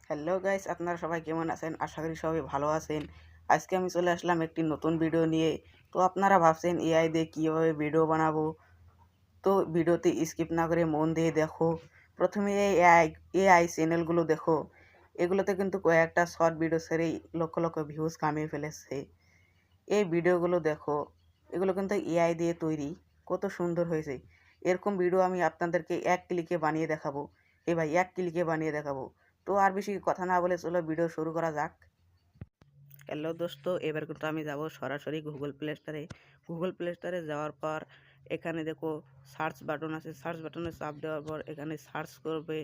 Hello guys, আপনারা সবাই কেমন আছেন? আশা করি সবাই ভালো আছেন। আজকে আমি চলে আসলাম একটি নতুন ভিডিও নিয়ে। তো আপনারা ভাবছেন এআই দিয়ে কীভাবে ভিডিও বানাবো, তো ভিডিওতে স্কিপ না করে মন দিয়ে দেখো। প্রথমে এই এআই চ্যানেলগুলো দেখো, এগুলোতে কিন্তু কয়েকটা শর্ট ভিডিও ছেড়েই লক্ষ লক্ষ ভিউজ কামিয়ে ফেলেছে। এই ভিডিওগুলো দেখো, এগুলো কিন্তু এআই দিয়ে তৈরি, কত সুন্দর হয়েছে। এরকম ভিডিও আমি আপনাদেরকে এক ক্লিকে বানিয়ে দেখাবো। ভাই, এক ক্লিকে বানিয়ে দেখাবো। তো আর বেশি কথা না বলে চলো ভিডিও শুরু করা যাক। হ্যালো দোস্ত, এবার কিন্তু আমি যাব সরাসরি গুগল প্লে স্টোরে যাওয়ার পর এখানে দেখো সার্চ বাটন আছে। সার্চ বাটনে চাপ দেওয়ার পর এখানে সার্চ করবে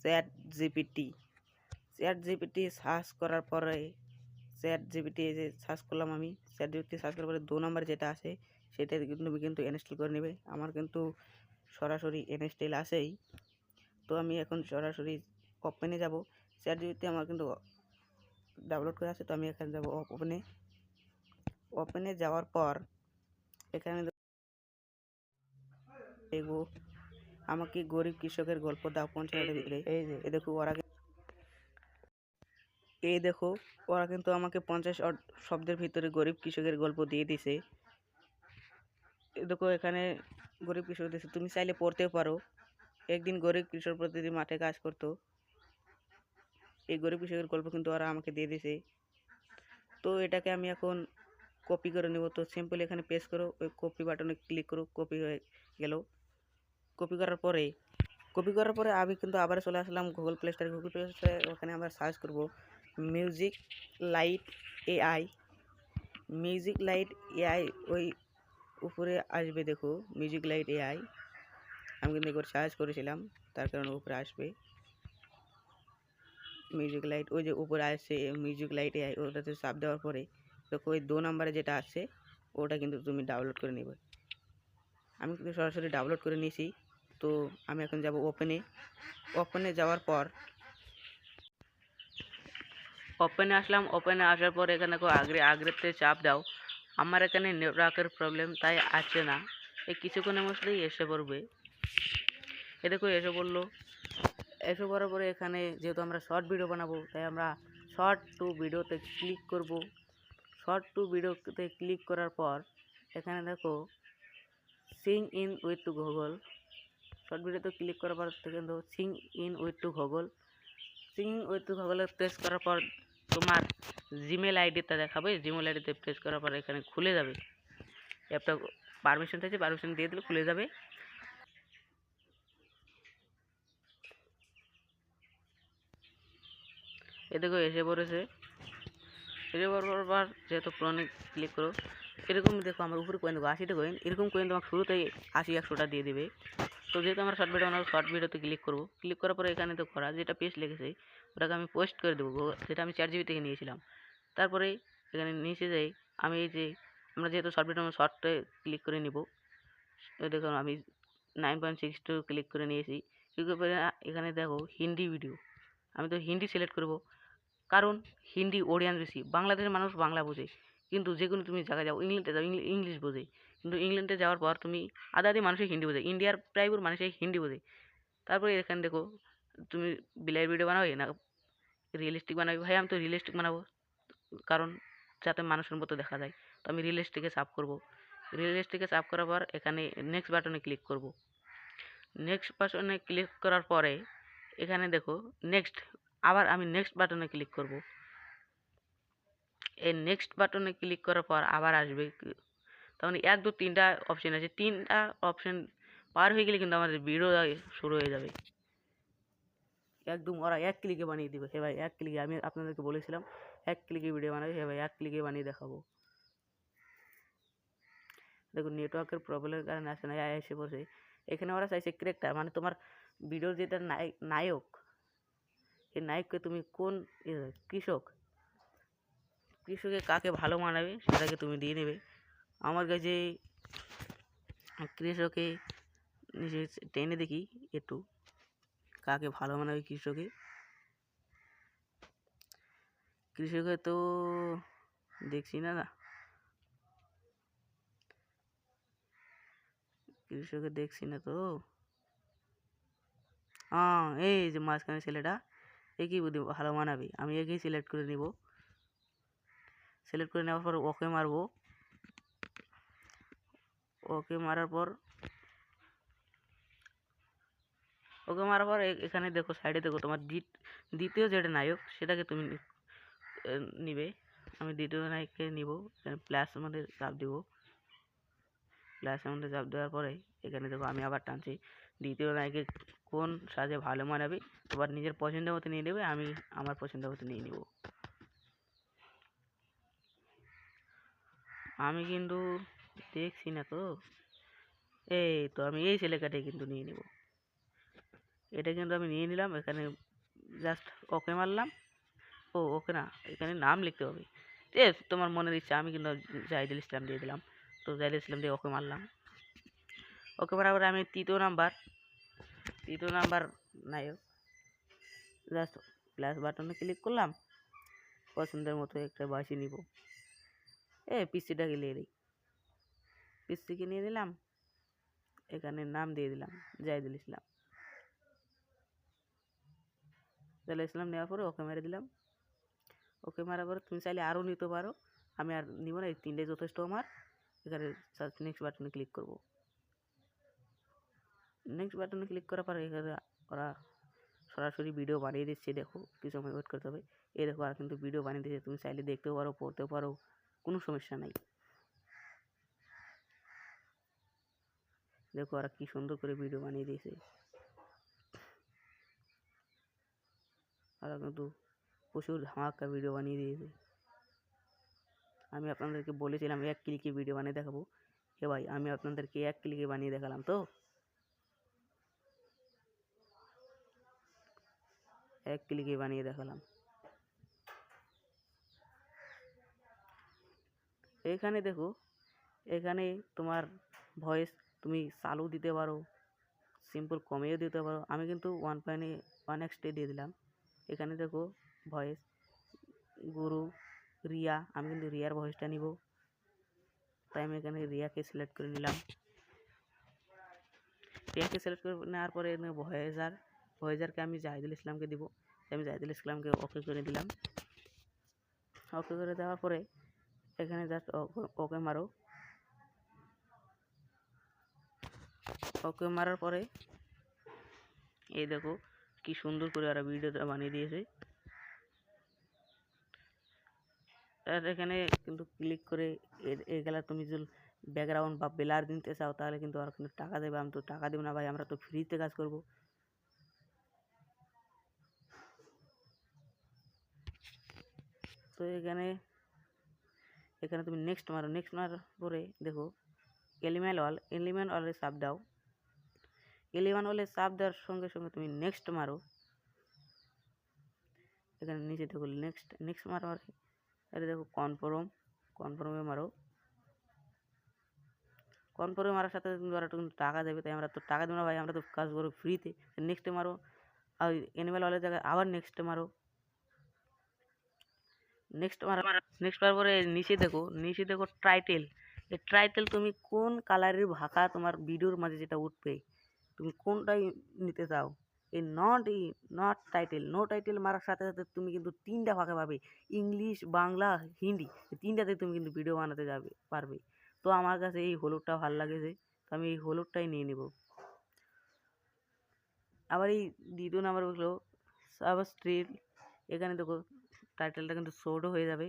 চ্যাট জিপিটি। সার্চ করার পরে চ্যাট জিপিটি যে সার্চ করলাম, আমি চ্যাট জিপিটি সার্চ করার পরে 2 নম্বরে যেটা আছে সেটা কিন্তু ইনস্টল করে নেবে। আমার কিন্তু সরাসরি ইনস্টল আছেই। তো আমি এখন সরাসরি ওপেনে যাব। চ্যাট জিপিটি আমার কিন্তু ডাউনলোড করে আছে। তো আমি এখানে যাব ওপেনে যাওয়ার পর এখানে দেখবো আমাকে গরিব কৃষকের গল্প দাও 50টার ভিতরে। এই দেখো ওরা কিন্তু আমাকে 50 শব্দের ভিতরে গরিব কৃষকের গল্প দিয়ে দিছে। দেখো এখানে গরিব কৃষক দিছে, তুমি চাইলে পড়তেও পারো। একদিন গরিব কৃষক প্রতিদিন মাঠে কাজ করতো। এই গরিব কৃষকের গল্প কিন্তু ওরা আমাকে দিয়ে দিছে। তো এটাকে আমি এখন কপি করে নেব। তো সিম্পল এখানে পেস্ট করো, ওই কপি বাটনে ক্লিক করো, কপি হয়ে গেল। কপি করার পরে আমি কিন্তু আবার চলে আসলাম গুগল প্লে স্টোরে। ওখানে আমরা সার্চ করব মিউজিক লাইট এআই। ওই উপরে আসবে, দেখো মিউজিক লাইট এআই। আমি কিন্তু একবার সার্চ করেছিলাম, তার কারণে উপরে আসবে মিউজিক লাইট। ওই যে উপরে আসছে মিউজিক লাইট এআই, ওটাতে চাপ দেওয়ার পরে দেখো ওই 2 নম্বরে যেটা আছে ওটা কিন্তু তুমি ডাউনলোড করে নেবে। আমি কিন্তু সরাসরি ডাউনলোড করে নিয়েছি। তো আমি এখন যাব ওপেনে যাওয়ার পর ওপেনে আসলাম। ওপেনে আসার পর এখানে আগেতে চাপ দাও। আমার এখানে নেটওয়ার্কের প্রবলেম, তাই আসছে না। এই কিছুক্ষণের মধ্যেই এসে পড়বে। এ দেখো এসে পড়লো। এসে পড়ার পরে এখানে যেহেতু আমরা শর্ট ভিডিও বানাবো, তাই আমরা শর্ট টু ভিডিওতে ক্লিক করব। শর্ট টু ভিডিওতে ক্লিক করার পর এখানে দেখো Singh in with Google. Short ভিডিওতে ক্লিক করার পর কিন্তু সিং ইন উইথ গুগলে প্রেস করার পর তোমার জিমেল আইডিটা দেখাবে। জিমেল আইডিতে প্রেস করার পর এখানে খুলে যাবে অ্যাপটা। পারমিশন চাইছে, পারমিশন দিয়ে দিলে খুলে যাবে। এ দেখো এসে পড়েছে। এসে পড়ার পর যেহেতু পুরনো ক্লিক করো, এরকম দেখো আমার উপরে কয়েন দেবো 80টা কয়েন। এরকম কয়েন তোমাকে শুরুতেই 80-100টা দিয়ে দেবে। তো যেহেতু আমরা শর্ট ভিডিও বানাবো, শর্ট ভিডিওতে ক্লিক করবো। ক্লিক করার পরে এখানে তো করা যেটা পেজ লিখেছে ওটাকে আমি পোস্ট করে দেবো, যেটা আমি চ্যাটজিপিটি থেকে নিয়েছিলাম। তারপরে এখানে নিচে যাই, আমি এই যে আমরা যেহেতু শর্ট ভিডিও শর্টে ক্লিক করে নিব। দেখুন আমি 9.62 ক্লিক করে নিয়েছি। ক্লিক করে এখানে দেখো হিন্দি ভিডিও, আমি তো হিন্দি সিলেক্ট করব, কারণ হিন্দি অডিয়েন্স বেশি। বাংলাদেশের মানুষ বাংলা বোঝে, কিন্তু যে কোনো তুমি জায়গায় যাও, ইংল্যান্ডে যাও ইংলিশ বোঝে। কিন্তু ইংল্যান্ডে যাওয়ার পর তুমি আধা মানুষই হিন্দি বোঝে, ইন্ডিয়ার প্রায় মানুষই হিন্দি বোঝে। তারপরে এখানে দেখো তুমি বিলাই ভিডিও বানাবে না রিয়েলিস্টিক বানাবে। ভাই আমি তো রিয়েলিস্টিক বানাবো, কারণ যাতে মানুষের মতো দেখা যায়। তো আমি রিয়েলিস্টিকে চাপ করব। রিয়েলিস্টিকে চাপ করার পর এখানে নেক্সট বাটনে ক্লিক করব। নেক্সট বাটনে ক্লিক করার পরে এখানে দেখো নেক্সট, আবার আমি নেক্সট বাটনে ক্লিক করব। এই নেক্সট বাটনে ক্লিক করার পর আবার আসবে, তার মানে 1 2 3টা অপশন আছে। 3টা অপশন পার হয়ে গেলে কিন্তু আমাদের ভিডিও শুরু হয়ে যাবে। একদম ওরা এক ক্লিকে বানিয়ে দিবে। হে ভাই, এক ক্লিকে, আমি আপনাদেরকে বলেছিলাম এক ক্লিকে ভিডিও বানাবে। হে ভাই, এক ক্লিকে বানিয়ে দেখাবো। দেখুন নেটওয়ার্কের প্রবলেমের কারণে আসে না, এসে বসে। এখানে ওরা চাইছে ক্যারেক্টার, মানে তোমার ভিডিওর যেটা নায়ক, এই নায়ককে তুমি কোন কৃষকে কাকে ভালো মানাবে সেটাকে তুমি দিয়ে নেবে। আমার কাছে কৃষকে নিজে টেনে দেখি একটু কাকে ভালো মানাবে। কৃষকে তো দেখছি না, কৃষকে দেখছি না তো। হ্যাঁ, এই যে মাঝখানে ছেলেটা, কি ভালো মানাবে। আমি একেই সিলেক্ট করে নিব। সিলেক্ট করে নেওয়ার পর ওকে মারবো। ওকে মারার পর এখানে দেখো, সাইডে দেখো, তোমার দ্বিতীয় যেটা নায়ক সেটাকে তুমি নিবে। আমি দ্বিতীয় নায়ককে নিব। এখানে প্লাস মধ্যে চাপ দিব। প্লাসের মধ্যে চাপ দেওয়ার পরে এখানে দেখো আমি আবার টানছি। দ্বিতীয় নায়কে কোন সাজে ভালো মানাবে তোমার নিজের পছন্দ মতো নিয়ে নেবে। আমি আমার পছন্দ মতো নিয়ে নিব। আমি কিন্তু দেখছি না তো, এই তো আমি এই ছেলেটাই কিন্তু নিয়ে নিব। এটা কিন্তু আমি নিয়ে নিলাম। এখানে জাস্ট ওকে মারলাম। ওকে না, এখানে নাম লিখতে হবে। তোমার মনের ইচ্ছা। আমি কিন্তু জাহিদুল ইসলাম দিয়ে দিলাম। তো জাহিদুল ইসলাম দিয়ে ওকে মারলাম। ওকে মারার পরে আমি তৃতীয় নাম্বার নায়ক জাস্ট প্লাস বাটনে ক্লিক করলাম। পছন্দের মতো একটা বাসি নিব। পিসিটাকে নিয়ে নিই। পিসিকে নিয়ে নিলাম। এখানে নাম দিয়ে দিলাম জাহিদুল ইসলাম। নেওয়ার পরে ওকে মেরে দিলাম। ওকে মারার পরে তুমি চাইলে আরও নিতে পারো। আমি আর নিব না, এই 3টাই যথেষ্ট আমার। এখানে নেক্সট বাটনে ক্লিক করব। নেক্সট বাটনে ক্লিক করার পরে এখানে ওরা সরাসরি ভিডিও বানিয়ে দিচ্ছে। দেখো কিছু সময় ওয়েট করতে হবে। এই দেখো আর কিন্তু ভিডিও বানিয়ে দিচ্ছে। তুমি চাইলে দেখতেও পারো, পড়তেও পারো, কোনো সমস্যা নাই। দেখো ওরা কি সুন্দর করে ভিডিও বানিয়ে দিয়েছে। ওরা কিন্তু প্রচুর ধামাকা ভিডিও বানিয়ে দিয়েছে। আমি আপনাদেরকে বলেছিলাম 1 ক্লিকে ভিডিও বানিয়ে দেখাবো। ভাই আমি আপনাদেরকে 1 ক্লিকে বানিয়ে দেখালাম। তো 1 ক্লিকে বানিয়ে দেখালাম। এখানে দেখো, এখানে তোমার ভয়েস তুমি চালু দিতে পারো, সিম্পল কমিয়ে দিতে পারো। আমি কিন্তু 1.1x দিয়ে দিলাম। এখানে দেখো ভয়েস গুরু রিয়া। আমি কিন্তু রিয়ার ভয়েসটা নিব, তাই আমি এখানে রিয়াকে সিলেক্ট করে নিলাম। রিয়াকে সিলেক্ট করে নেওয়ার পরে ভয়েজারকে আমি জাহিদুল ইসলামকে দিব। আমি জাহিদুল ইসলামকে ওকে করে দিলাম। ওকে করে দেওয়ার পরে এখানে জাস্ট ওকে মারো। ওকে মারার পরে এই দেখো কি সুন্দর করে ওরা ভিডিওটা বানিয়ে দিয়েছে। আর এখানে কিন্তু ক্লিক করে এগুলা তুমি যদি ব্যাকগ্রাউন্ড বা ব্লার দিতে চাও তাহলে কিন্তু আর কিন্তু টাকা দেবে। আমি তো টাকা দেবো না ভাই, আমরা তো ফ্রিতে কাজ করব। তো এখানে তুমি নেক্সট মারো। নেক্সট মারার পরে দেখো এলিমেন্ট ওয়ালে চাপ দাও। এলিমেন্ট ওয়ালে চাপ দেওয়ার সঙ্গে সঙ্গে তুমি নেক্সট মারো। এখানে নিচে দেখো নেক্সট মারো। এটা দেখো কনফার্মে মারো। কনফার্মে মারার সাথে কিন্তু ওরা কিন্তু টাকা দেবে, তাই আমরা তো টাকা দেবো না ভাই, আমরা তো কাজ করবো ফ্রিতে। নেক্সটে মারো। আর অ্যানিমেল ওয়ালের জায়গায় আবার নেক্সটে মারো। নেক্সট মারার পরে নিচে দেখো টাইটেল। এই টাইটেল তুমি কোন কালারের ভাষা তোমার ভিডিওর মাঝে যেটা উঠবে তুমি কোনটাই নিতে চাও। এই নট টাইটেল, নো টাইটেল মারার সাথে সাথে তুমি কিন্তু 3টা ভাষা পাবে, ইংলিশ, বাংলা, হিন্দি। এই 3টাতে তুমি কিন্তু ভিডিও বানাতে পারবে। তো আমার কাছে এই হলুদটা ভালো লাগেছে, তো আমি এই হলুদটাই নিয়ে নেব। আবার এই দ্বিতীয় নাম্বার হলো সাবস্ট্রিল। এখানে দেখো টাইটেলটা কিন্তু শর্টও হয়ে যাবে।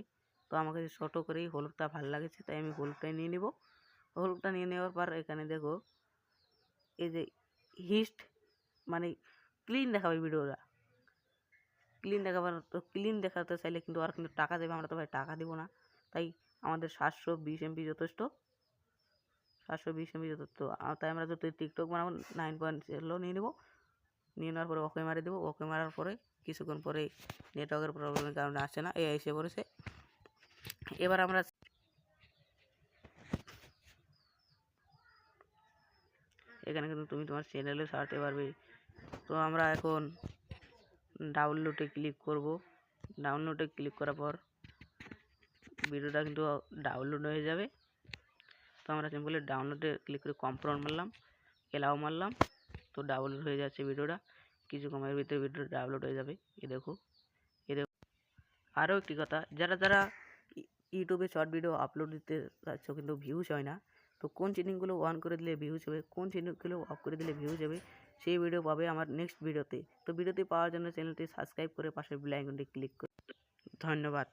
তো আমাকে ছোটো করেই হলুদটা ভালো লাগেছে, তাই আমি হলুদটাই নিয়ে নেব। হলুদটা নিয়ে নেওয়ার পর এখানে দেখো এই যে হিস্ট মানে ক্লিন দেখাবে ভিডিওটা। ক্লিন দেখাতে চাইলে কিন্তু আর কিন্তু টাকা দেবে। আমরা তো ভাই টাকা দেবো না, তাই আমাদের 720 MB যথেষ্ট। 720 MB যথেষ্ট। তাই আমরা যদি টিকটক বানাবো 9.0 নিয়ে নেবো। নিয়ে নেওয়ার পরে ওকে মারে দেবো। ওকে মারার পরে কিছুক্ষণ পরে নেটওয়ার্কের প্রবলেমের কারণে আসছে না, এসে পড়েছে। এবার আমরা এখানে কিন্তু তুমি তোমার চ্যানেলে ছাড়তে পারবে। তো আমরা এখন ডাউনলোডে ক্লিক করব। ডাউনলোডে ক্লিক করার পর ভিডিওটা কিন্তু ডাউনলোড হয়ে যাবে। তো আমরা সিম্পলি ডাউনলোডে ক্লিক করে কনফার্ম মারলাম, এলাও মারলাম। তো ডাউনলোড হয়ে যাচ্ছে ভিডিওটা। কিছু সময়ের ভিতরে ভিডিওটা আপলোড হয়ে যাবে। এ দেখো। আরও একটি কথা, যারা ইউটিউবে শর্ট ভিডিও আপলোড দিতে চাচ্ছ কিন্তু ভিউজ হয় না, তো কোন চিহ্নগুলো অন করে দিলে ভিউজ হবে, কোন চিহ্নগুলো অফ করে দিলে ভিউজ হবে, সেই ভিডিও পাবে আমার নেক্সট ভিডিওতে। তো ভিডিওটি পাওয়ার জন্য চ্যানেলটি সাবস্ক্রাইব করে পাশের বেল আইকনটি ক্লিক করুন। ধন্যবাদ।